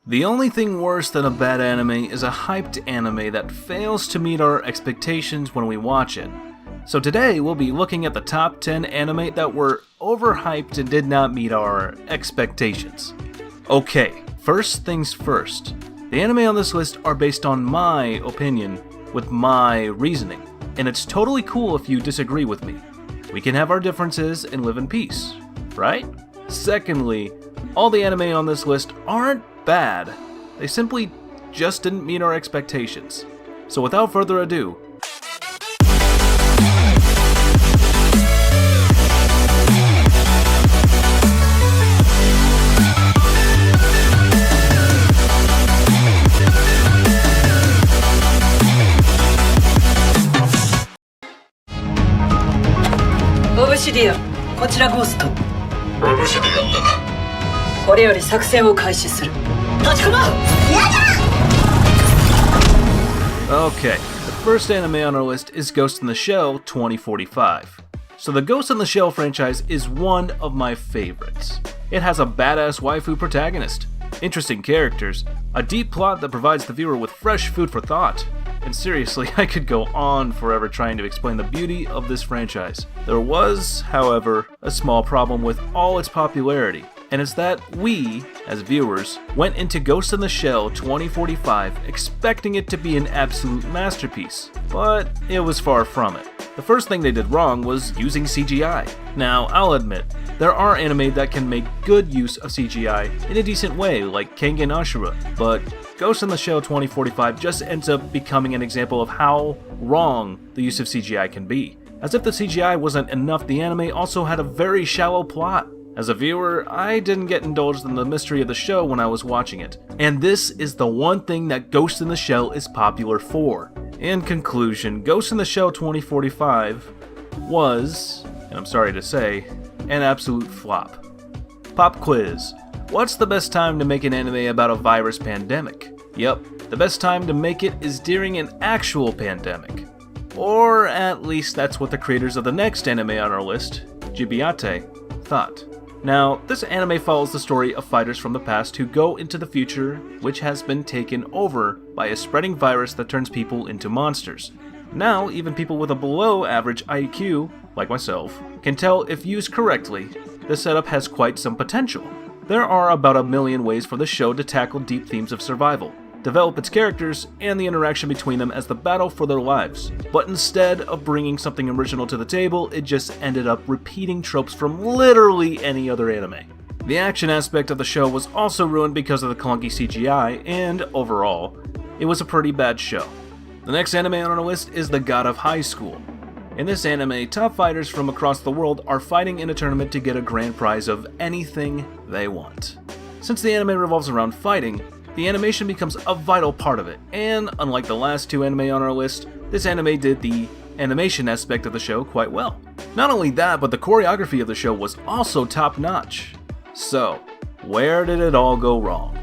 The only thing worse than a bad anime is a hyped anime that fails to meet our expectations when we watch it. So today we'll be looking at the top 10 anime that were overhyped and did not meet our expectations. Okay, first things first. The anime on this list are based on my opinion with my reasoning, and it's totally cool if you disagree with me. We can have our differences and live in peace, right? Secondly, all the anime on this list aren't bad. They simply just didn't meet our expectations. So without further ado, OverRated こちらゴースト OverRated だこれより作戦を開始する Okay, the first anime on our list is Ghost in the Shell 2045. So the Ghost in the Shell franchise is one of my favorites. It has a badass waifu protagonist, interesting characters, a deep plot that provides the viewer with fresh food for thought. And seriously, I could go on forever trying to explain the beauty of this franchise. There was, however, a small problem with all its popularity, and it's that we, as viewers, went into Ghost in the Shell 2045 expecting it to be an absolute masterpiece, but it was far from it. The first thing they did wrong was using CGI. Now, I'll admit, there are anime that can make good use of CGI in a decent way, like Kengan Ashura, but Ghost in the Shell 2045 just ends up becoming an example of how wrong the use of CGI can be. As if the CGI wasn't enough, the anime also had a very shallow plot. As a viewer, I didn't get indulged in the mystery of the show when I was watching it, and this is the one thing that Ghost in the Shell is popular for. In conclusion, Ghost in the Shell 2045 was, and I'm sorry to say, an absolute flop. Pop quiz. What's the best time to make an anime about a virus pandemic? Yep, the best time to make it is during an actual pandemic. Or at least that's what the creators of the next anime on our list, Jibiate, thought. Now, this anime follows the story of fighters from the past who go into the future, which has been taken over by a spreading virus that turns people into monsters. Now, even people with a below average IQ, like myself, can tell if used correctly, the setup has quite some potential. There are about 1 million ways for the show to tackle deep themes of survival, develop its characters, and the interaction between them as the battle for their lives. But instead of bringing something original to the table, it just ended up repeating tropes from literally any other anime. The action aspect of the show was also ruined because of the clunky CGI, and overall, it was a pretty bad show. The next anime on our list is The God of High School. In this anime, top fighters from across the world are fighting in a tournament to get a grand prize of anything they want. Since the anime revolves around fighting, the animation becomes a vital part of it, and unlike the last two anime on our list, this anime did the animation aspect of the show quite well. Not only that, but the choreography of the show was also top-notch. So, where did it all go wrong?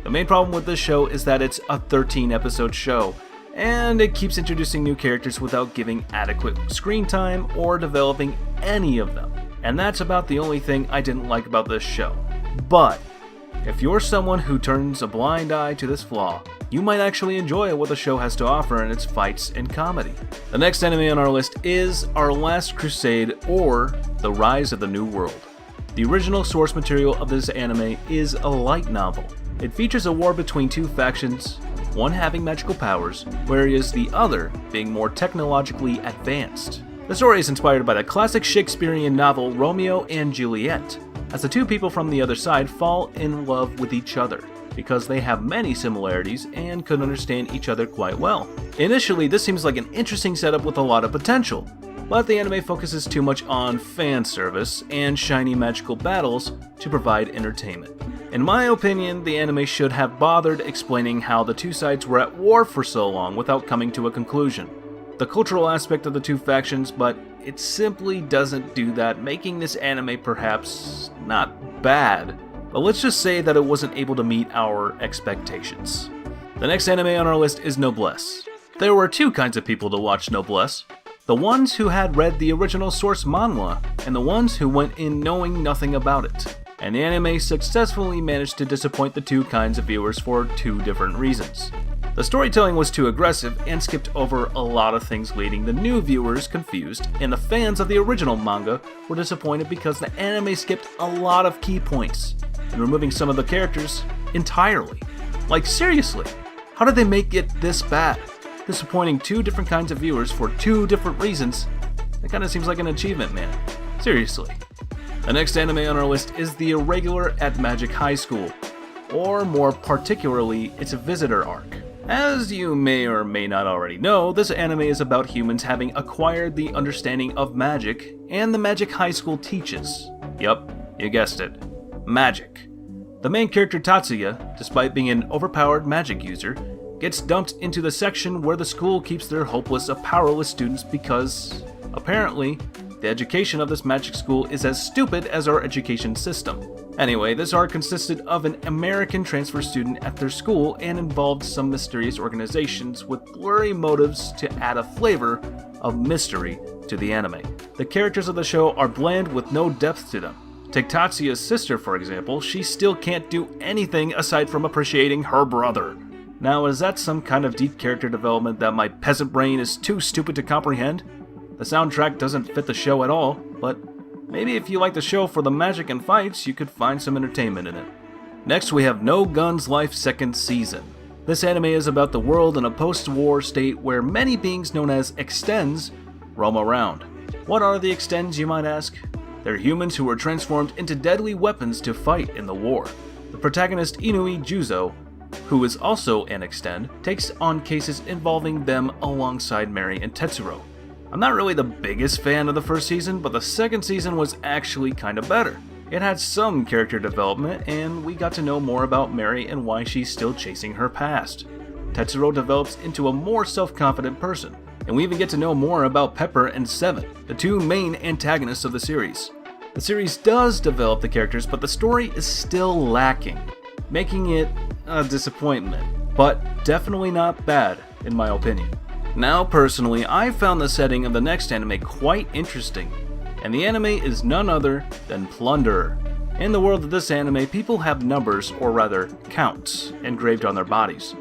The main problem with this show is that it's a 13-episode show, and it keeps introducing new characters without giving adequate screen time or developing any of them. And that's about the only thing I didn't like about this show. But if you're someone who turns a blind eye to this flaw, you might actually enjoy what the show has to offer in its fights and comedy. The next anime on our list is Our Last Crusade, or The Rise of the New World. The original source material of this anime is a light novel. It features a war between two factions, one having magical powers, whereas the other being more technologically advanced. The story is inspired by the classic Shakespearean novel Romeo and Juliet, as the two people from the other side fall in love with each other, because they have many similarities and could understand each other quite well. Initially, this seems like an interesting setup with a lot of potential, but the anime focuses too much on fan service and shiny magical battles to provide entertainment. In my opinion, the anime should have bothered explaining how the two sides were at war for so long without coming to a conclusion. The cultural aspect of the two factions, but it simply doesn't do that, making this anime perhaps not bad, but let's just say that it wasn't able to meet our expectations. The next anime on our list is Noblesse. There were two kinds of people to watch Noblesse: the ones who had read the original source manhwa, and the ones who went in knowing nothing about it. and the anime successfully managed to disappoint the two kinds of viewers for two different reasons. The storytelling was too aggressive and skipped over a lot of things, leaving the new viewers confused, and the fans of the original manga were disappointed because the anime skipped a lot of key points and removing some of the characters entirely. Like, seriously, how did they make it this bad? Disappointing two different kinds of viewers for two different reasons? That kinda seems like an achievement, man. Seriously. The next anime on our list is The Irregular at Magic High School, or more particularly, its visitor arc. As you may or may not already know, this anime is about humans having acquired the understanding of magic, and the magic high school teaches. Yup, you guessed it. Magic. The main character Tatsuya, despite being an overpowered magic user, gets dumped into the section where the school keeps their hopeless or powerless students because, apparently, the education of this magic school is as stupid as our education system. Anyway, this arc consisted of an American transfer student at their school and involved some mysterious organizations with blurry motives to add a flavor of mystery to the anime. The characters of the show are bland with no depth to them. Take Tatsuya's sister, for example, she still can't do anything aside from appreciating her brother. Now, is that some kind of deep character development that my peasant brain is too stupid to comprehend? The soundtrack doesn't fit the show at all, but maybe if you like the show for the magic and fights, you could find some entertainment in it. Next, we have No Guns Life second season. This anime is about the world in a post-war state where many beings known as extends roam around. What are the extends, you might ask? They're humans who were transformed into deadly weapons to fight in the war. The protagonist Inui Juzo, who is also an extend, takes on cases involving them alongside Mary and Tetsuro. I'm not really the biggest fan of the first season, but the second season was actually kinda better. It had some character development, and we got to know more about Mary and why she's still chasing her past. Tetsuro develops into a more self-confident person, and we even get to know more about Pepper and Seven, the two main antagonists of the series. The series does develop the characters, but the story is still lacking, making it a disappointment, but definitely not bad, in my opinion. Now, personally, I found the setting of the next anime quite interesting, and the anime is none other than Plunderer. In the world of this anime, people have numbers, or rather, counts, engraved on their bodies.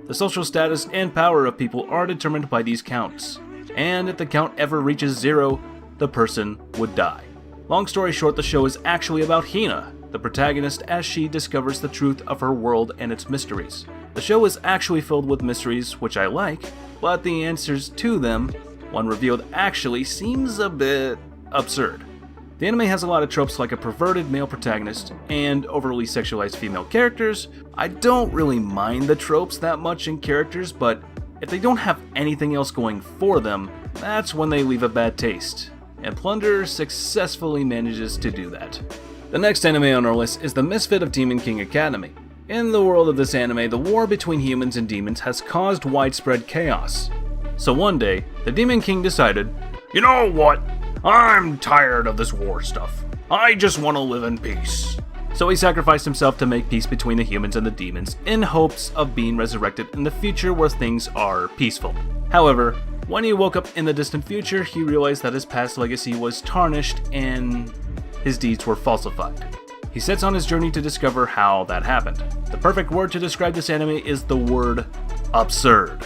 The social status and power of people are determined by these counts, and if the count ever reaches 0, the person would die. Long story short, the show is actually about Hina, the protagonist, as she discovers the truth of her world and its mysteries. The show is actually filled with mysteries, which I like, but the answers to them, when revealed, actually seems a bit absurd. The anime has a lot of tropes like a perverted male protagonist and overly sexualized female characters. I don't really mind the tropes that much in characters, but if they don't have anything else going for them, that's when they leave a bad taste. And Plunderer successfully manages to do that. The next anime on our list is The Misfit of Demon King Academy. In the world of this anime, the war between humans and demons has caused widespread chaos. So one day, the Demon King decided, "You know what? I'm tired of this war stuff. I just want to live in peace." So he sacrificed himself to make peace between the humans and the demons in hopes of being resurrected in the future where things are peaceful. However, when he woke up in the distant future, he realized that his past legacy was tarnished and his deeds were falsified. He sets on his journey to discover how that happened. The perfect word to describe this anime is the word absurd.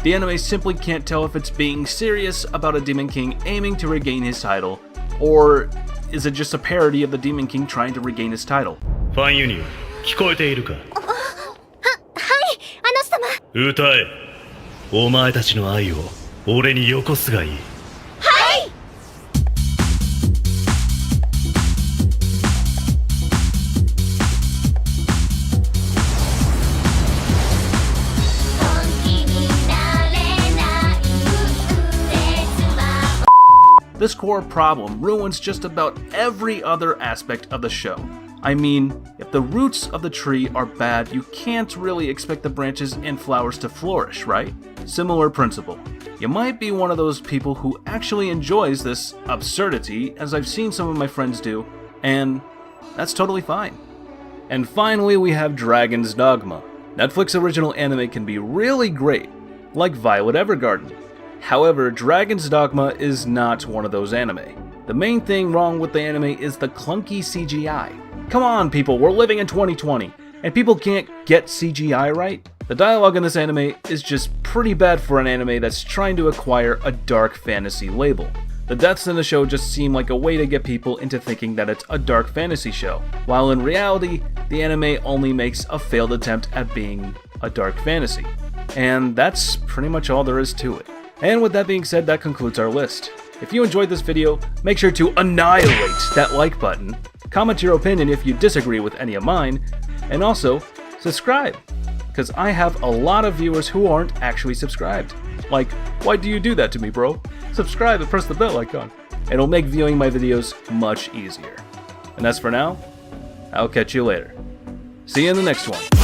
The anime simply can't tell if it's being serious about a Demon King aiming to regain his title, or is it just a parody of the Demon King trying to regain his title? ファンユニオン、聞こえているか？はい、あの様。歌え。お前たちの愛を俺によこすがいい。はい。This core problem ruins just about every other aspect of the show. I mean, if the roots of the tree are bad, you can't really expect the branches and flowers to flourish, right? Similar principle. You might be one of those people who actually enjoys this absurdity, as I've seen some of my friends do, and that's totally fine. And finally, we have Dragon's Dogma. Netflix original anime can be really great, like Violet Evergarden. However, Dragon's Dogma is not one of those anime. The main thing wrong with the anime is the clunky CGI. Come on, people, we're living in 2020, and people can't get CGI right? The dialogue in this anime is just pretty bad for an anime that's trying to acquire a dark fantasy label. The deaths in the show just seem like a way to get people into thinking that it's a dark fantasy show, while in reality, the anime only makes a failed attempt at being a dark fantasy. And that's pretty much all there is to it. And with that being said, that concludes our list. If you enjoyed this video, make sure to annihilate that like button, comment your opinion if you disagree with any of mine, and also, subscribe, because I have a lot of viewers who aren't actually subscribed. Like, why do you do that to me, bro? Subscribe and press the bell icon. It'll make viewing my videos much easier. And as for now, I'll catch you later. See you in the next one.